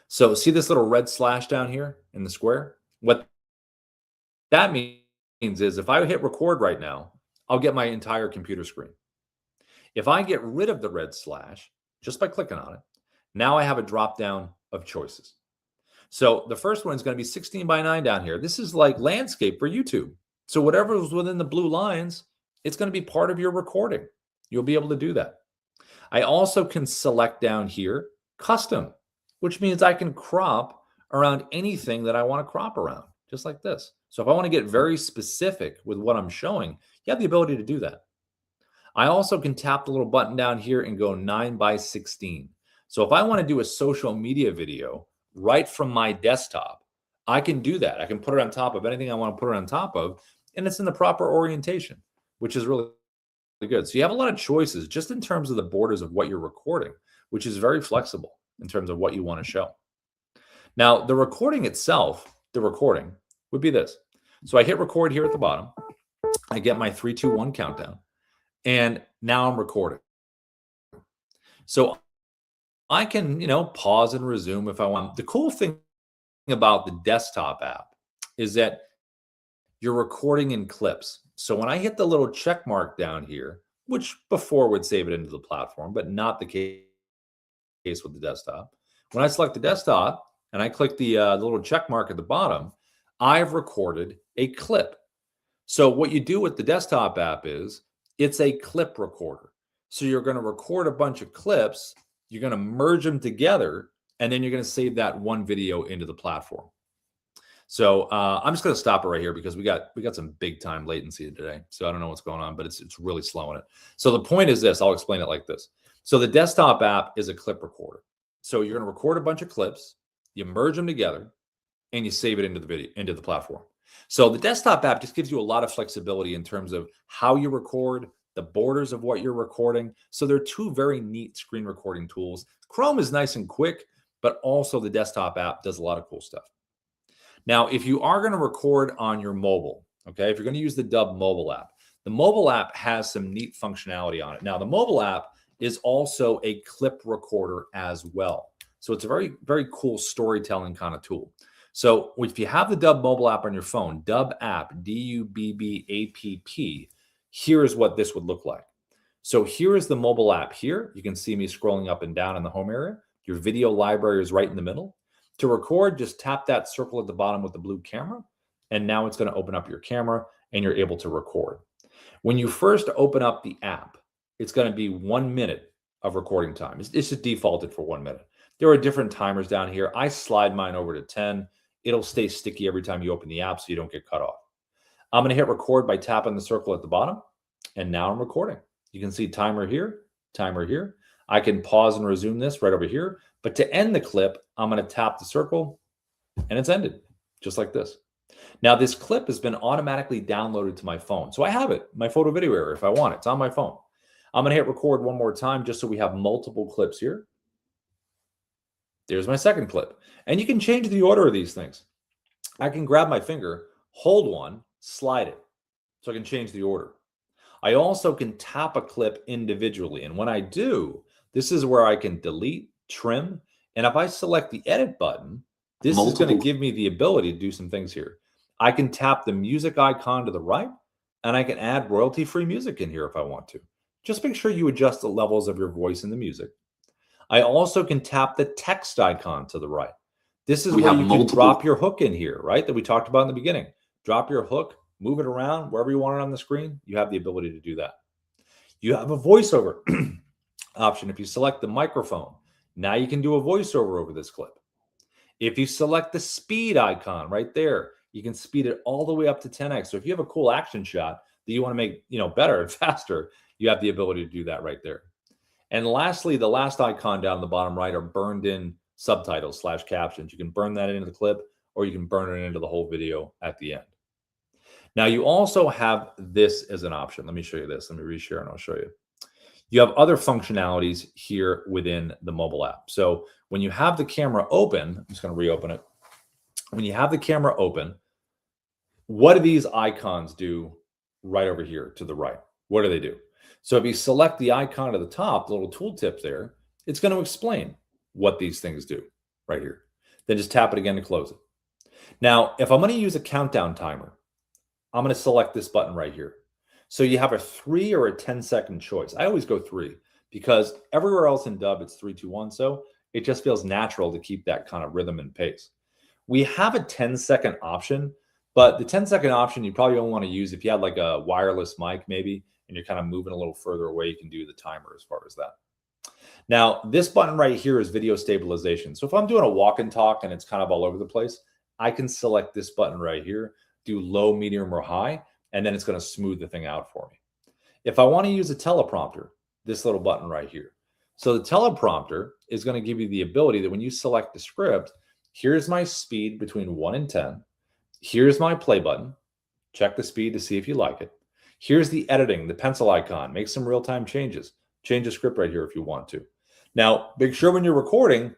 So see this little red slash down here in the square? What that means is if I hit record right now, I'll get my entire computer screen. If I get rid of the red slash, just by clicking on it, now I have a drop down of choices. So the first one is going to be 16 by 9 down here. This is like landscape for YouTube. So whatever is within the blue lines, it's going to be part of your recording. You'll be able to do that. I also can select down here custom, which means I can crop around anything that I want to crop around, just like this. So if I want to get very specific with what I'm showing, you have the ability to do that. I also can tap the little button down here and go 9 by 16. So if I want to do a social media video right from my desktop, I can do that. I can put it on top of anything I want to put it on top of, and it's in the proper orientation, which is really good. So you have a lot of choices just in terms of the borders of what you're recording, which is very flexible in terms of what you want to show. Now, the recording itself, the recording would be this. So I hit record here at the bottom. I get my 3, 2, 1 countdown, and now I'm recording. So I can, pause and resume if I want. The cool thing about the desktop app is that you're recording in clips. So when I hit the little check mark down here, which before would save it into the platform, but not the case with the desktop. When I select the desktop and I click the little check mark at the bottom, I've recorded a clip. So what you do with the desktop app is it's a clip recorder. So you're going to record a bunch of clips, you're going to merge them together, and then you're going to save that one video into the platform. So I'm just going to stop it right here because we got some big time latency today. So I don't know what's going on, but it's really slowing it. So the point is this, I'll explain it like this. So the desktop app is a clip recorder. So you're going to record a bunch of clips, you merge them together, and you save it into the video, into the platform. So the desktop app just gives you a lot of flexibility in terms of how you record, the borders of what you're recording. So they're two very neat screen recording tools. Chrome is nice and quick, but also the desktop app does a lot of cool stuff. Now, if you are going to record on your mobile, okay, if you're going to use the Dubb mobile app, the mobile app has some neat functionality on it. Now, the mobile app is also a clip recorder as well. So it's a very, very cool storytelling kind of tool. So if you have the Dubb mobile app on your phone, Dubb app, D-U-B-B-A-P-P, here's what this would look like. So here is the mobile app here. You can see me scrolling up and down in the home area. Your video library is right in the middle. To record, just tap that circle at the bottom with the blue camera, and now it's going to open up your camera, and you're able to record. When you first open up the app, it's going to be 1 minute of recording time. It's just defaulted for 1 minute. There are different timers down here. I slide mine over to 10. It'll stay sticky every time you open the app so you don't get cut off. I'm going to hit record by tapping the circle at the bottom. And now I'm recording. You can see timer here, timer here. I can pause and resume this right over here. But to end the clip, I'm going to tap the circle and it's ended, just like this. Now, this clip has been automatically downloaded to my phone. So I have it, my photo video area, if I want it. It's on my phone. I'm going to hit record one more time just so we have multiple clips here. There's my second clip. And you can change the order of these things. I can grab my finger, hold one, slide it. So I can change the order. I also can tap a clip individually. And when I do, this is where I can delete, trim. And if I select the edit button, this is going to give me the ability to do some things here. I can tap the music icon to the right, and I can add royalty-free music in here if I want to. Just make sure you adjust the levels of your voice in the music. I also can tap the text icon to the right. This is where you can drop your hook in here, right? That we talked about in the beginning. Drop your hook, move it around wherever you want it on the screen. You have the ability to do that. You have a voiceover option. If you select the microphone, now you can do a voiceover over this clip. If you select the speed icon right there, you can speed it all the way up to 10x. So if you have a cool action shot that you want to make, better and faster, you have the ability to do that right there. And lastly, the last icon down the bottom right are burned in subtitles / captions. You can burn that into the clip, or you can burn it into the whole video at the end. Now you also have this as an option. Let me show you this. Let me reshare and I'll show you. You have other functionalities here within the mobile app. So when you have the camera open, I'm just going to reopen it. When you have the camera open, what do these icons do right over here to the right? What do they do? So if you select the icon at the top, the little tooltip there, it's going to explain what these things do right here. Then just tap it again to close it. Now, if I'm going to use a countdown timer, I'm going to select this button right here. So you have a 3 or a 10-second choice. I always go 3 because everywhere else in Dubb, it's 3, 2, 1. So it just feels natural to keep that kind of rhythm and pace. We have a 10-second option, but the 10-second option you probably don't want to use if you had like a wireless mic maybe, and you're kind of moving a little further away, you can do the timer as far as that. Now, this button right here is video stabilization. So if I'm doing a walk and talk and it's kind of all over the place, I can select this button right here, do low, medium, or high, and then it's going to smooth the thing out for me. If I want to use a teleprompter, this little button right here. So the teleprompter is going to give you the ability that when you select the script, here's my speed between 1 and 10. Here's my play button. Check the speed to see if you like it. Here's the editing, the pencil icon. Make some real-time changes. Change the script right here if you want to. Now, make sure when you're recording,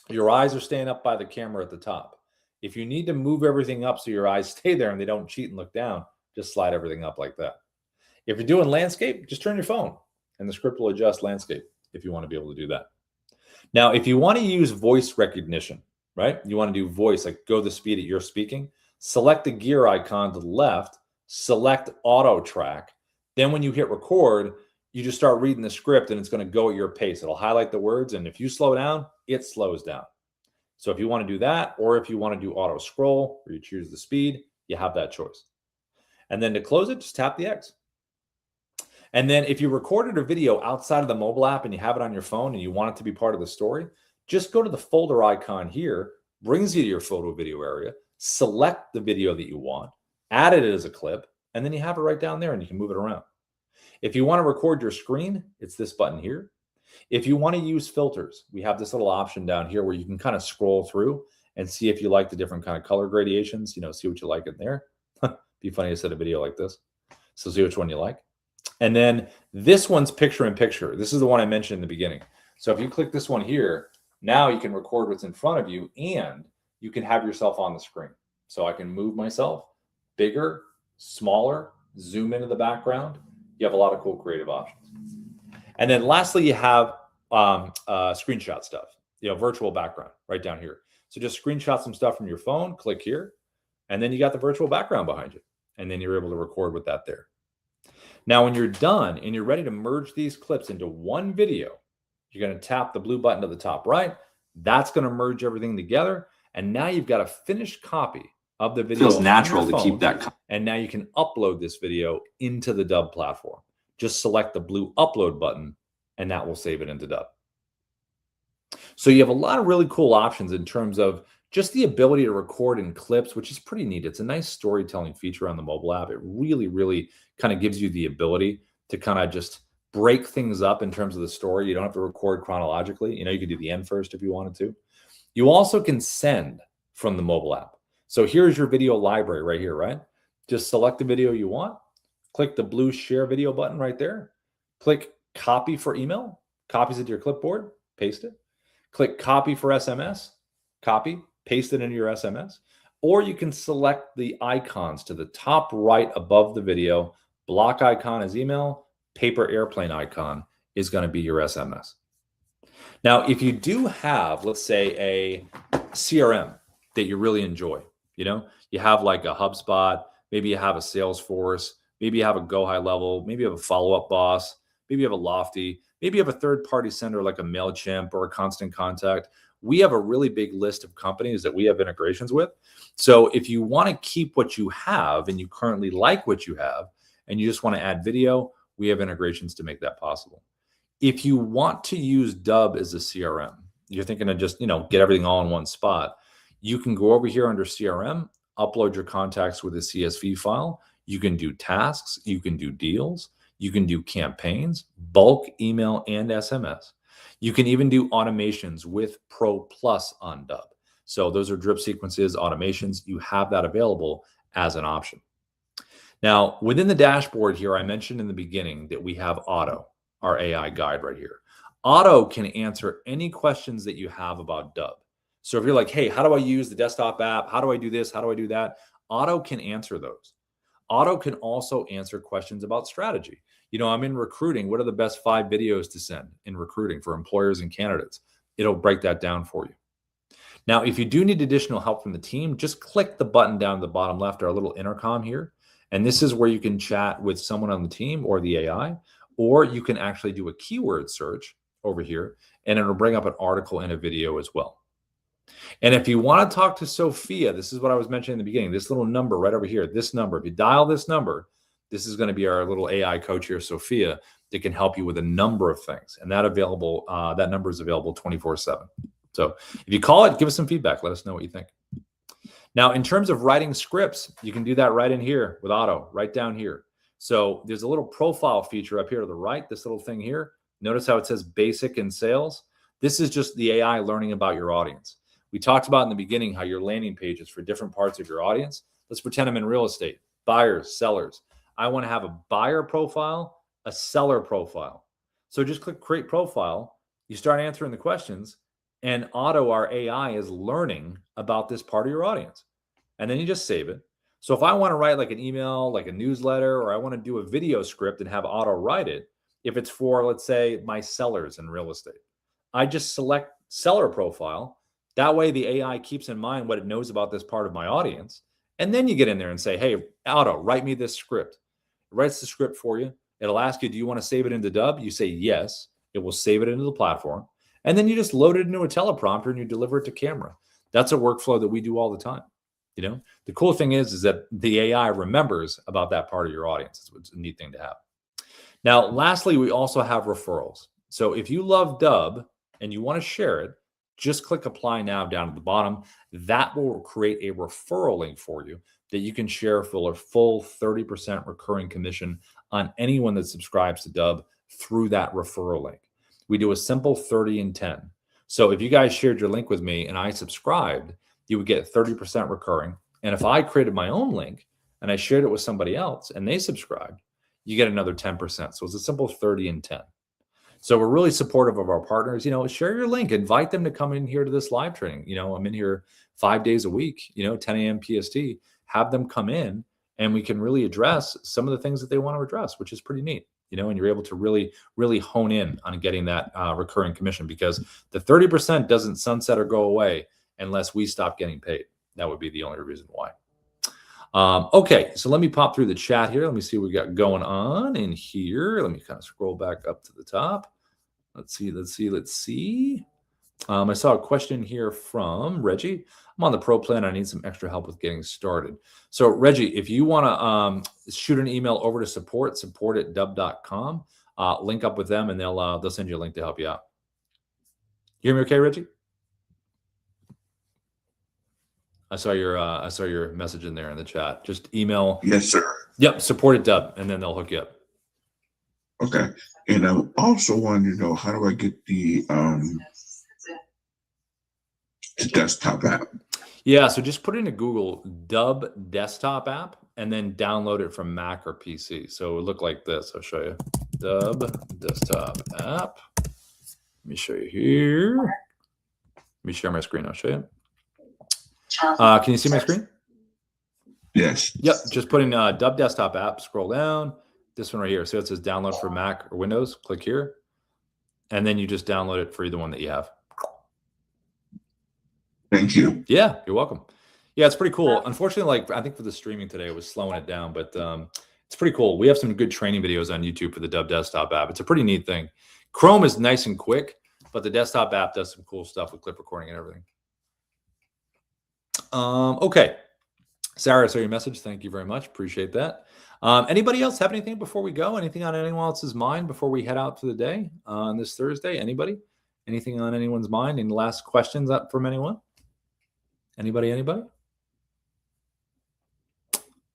your eyes are staying up by the camera at the top. If you need to move everything up so your eyes stay there and they don't cheat and look down, just slide everything up like that. If you're doing landscape, just turn your phone and the script will adjust landscape if you want to be able to do that. Now, if you want to use voice recognition, right? You want to do voice, like go the speed that you're speaking, select the gear icon to the left, select auto track. Then when you hit record, you just start reading the script and it's going to go at your pace. It'll highlight the words. And if you slow down, it slows down. So if you want to do that, or if you want to do auto scroll, or you choose the speed, you have that choice. And then to close it, just tap the X. And then if you recorded a video outside of the mobile app and you have it on your phone and you want it to be part of the story, just go to the folder icon here, brings you to your photo video area, select the video that you want, add it as a clip, and then you have it right down there and you can move it around. If you want to record your screen, it's this button here. If you want to use filters, we have this little option down here where you can kind of scroll through and see if you like the different kind of color gradations, see what you like in there. Be funny to set a video like this. So see which one you like. And then this one's picture in picture. This is the one I mentioned in the beginning. So if you click this one here, now you can record what's in front of you and you can have yourself on the screen. So I can move myself bigger, smaller, zoom into the background. You have a lot of cool creative options. And then lastly, you have screenshot stuff, virtual background right down here. So just screenshot some stuff from your phone, click here, and then you got the virtual background behind you. And then you're able to record with that there. Now, when you're done and you're ready to merge these clips into one video, you're going to tap the blue button to the top right. That's going to merge everything together. And now you've got a finished copy of the video. Feels natural to keep that. And now you can upload this video into the Dubb platform. Just select the blue upload button and that will save it into Dubb. So you have a lot of really cool options in terms of just the ability to record in clips, which is pretty neat. It's a nice storytelling feature on the mobile app. It really, really kind of gives you the ability to kind of just break things up in terms of the story. You don't have to record chronologically. You can do the end first if you wanted to. You also can send from the mobile app. So here's your video library right here, right? Just select the video you want, click the blue share video button right there, click copy for email, copies it to your clipboard, paste it, click copy for SMS, copy, paste it into your SMS, or you can select the icons to the top right above the video. Block icon is email, paper airplane icon is going to be your SMS. Now, if you do have, let's say, a CRM that you really enjoy, you have like a HubSpot, maybe you have a Salesforce, maybe you have a Go High Level, maybe you have a Follow Up Boss, maybe you have a Lofty, maybe you have a third-party sender like a MailChimp or a Constant Contact. We have a really big list of companies that we have integrations with. So if you want to keep what you have and you currently like what you have and you just want to add video, we have integrations to make that possible. If you want to use Dubb as a CRM, you're thinking of just, get everything all in one spot, you can go over here under CRM, upload your contacts with a CSV file. You can do tasks, you can do deals, you can do campaigns, bulk email and SMS. You can even do automations with Pro Plus on Dubb. So those are drip sequences, automations. You have that available as an option. Now, within the dashboard here, I mentioned in the beginning that we have Auto, our AI guide right here. Auto can answer any questions that you have about Dubb. So if you're like, hey, how do I use the desktop app? How do I do this? How do I do that? Auto can answer those. Auto can also answer questions about strategy. I'm in recruiting. What are the best 5 videos to send in recruiting for employers and candidates? It'll break that down for you. Now, if you do need additional help from the team, just click the button down at the bottom left, our little intercom here. And this is where you can chat with someone on the team or the AI, or you can actually do a keyword search over here, and it'll bring up an article and a video as well. And if you want to talk to Sophia, this is what I was mentioning in the beginning, this little number right over here, this number, if you dial this number, this is going to be our little AI coach here, Sophia, that can help you with a number of things. And that number is available 24/7. So if you call it, give us some feedback. Let us know what you think. Now, in terms of writing scripts, you can do that right in here with Auto, right down here. So there's a little profile feature up here to the right, this little thing here. Notice how it says basic and sales. This is just the AI learning about your audience. We talked about in the beginning how your landing pages for different parts of your audience. Let's pretend I'm in real estate, buyers, sellers. I want to have a buyer profile, a seller profile. So just click create profile. You start answering the questions, and Auto, our AI, is learning about this part of your audience. And then you just save it. So if I want to write like an email, like a newsletter, or I want to do a video script and have Auto write it, if it's for, let's say, my sellers in real estate, I just select seller profile. That way the AI keeps in mind what it knows about this part of my audience. And then you get in there and say, hey, Auto, write me this script. It writes the script for you. It'll ask you, do you want to save it into Dubb? You say yes. It will save it into the platform. And then you just load it into a teleprompter and you deliver it to camera. That's a workflow that we do all the time. The cool thing is that the AI remembers about that part of your audience. It's a neat thing to have. Now, lastly, we also have referrals. So if you love Dubb and you want to share it, just click apply now down at the bottom. That will create a referral link for you that you can share for a full 30% recurring commission on anyone that subscribes to Dubb through that referral link. We do a simple 30 and 10. So if you guys shared your link with me and I subscribed, you would get 30% recurring. And if I created my own link and I shared it with somebody else and they subscribed, you get another 10%. So it's a simple 30 and 10. So we're really supportive of our partners. Share your link, invite them to come in here to this live training. I'm in here 5 days a week, 10 a.m. PST, have them come in and we can really address some of the things that they want to address, which is pretty neat. And you're able to really, really hone in on getting that recurring commission, because the 30% doesn't sunset or go away unless we stop getting paid. That would be the only reason why. Okay, so let me pop through the chat here. Let me see what we got going on in here. Let me kind of scroll back up to the top. Let's see. I saw a question here from Reggie. I'm on the pro plan. I need some extra help with getting started. So Reggie, if you want to shoot an email over to support@dubb.com, link up with them and they'll send you a link to help you out. You hear me okay, Reggie? I saw your message in there in the chat. Just email. Yes, sir. Yep, support at Dubb, and then they'll hook you up. Okay. And I also wanted to know, how do I get the desktop app? Yeah, so just put into Google Dubb desktop app and then download it from Mac or PC. So it look like this. I'll show you. Dubb desktop app. Let me show you here. Let me share my screen. I'll show you. Can you see my screen? Yes. Yep. Just put in Dubb desktop app. Scroll down. This one right here. So it says download for Mac or Windows. Click here. And then you just download it for either one that you have. Thank you. Yeah, you're welcome. Yeah, it's pretty cool. Unfortunately, like I think for the streaming today, it was slowing it down, but it's pretty cool. We have some good training videos on YouTube for the Dubb desktop app. It's a pretty neat thing. Chrome is nice and quick, but the desktop app does some cool stuff with clip recording and everything. Okay. Sarah, I saw your message. Thank you very much. Appreciate that. Anybody else have anything before we go? Anything on anyone else's mind before we head out for the day on this Thursday? Anybody? Anything on anyone's mind? Any last questions up from anyone? Anybody?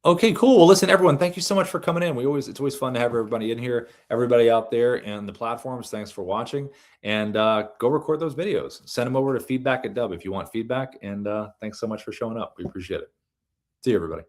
Okay, cool. Well, listen, everyone, thank you so much for coming in. It's always fun to have everybody in here, everybody out there and the platforms. Thanks for watching, and go record those videos. Send them over to feedback@Dubb if you want feedback. And thanks so much for showing up. We appreciate it. See you, everybody.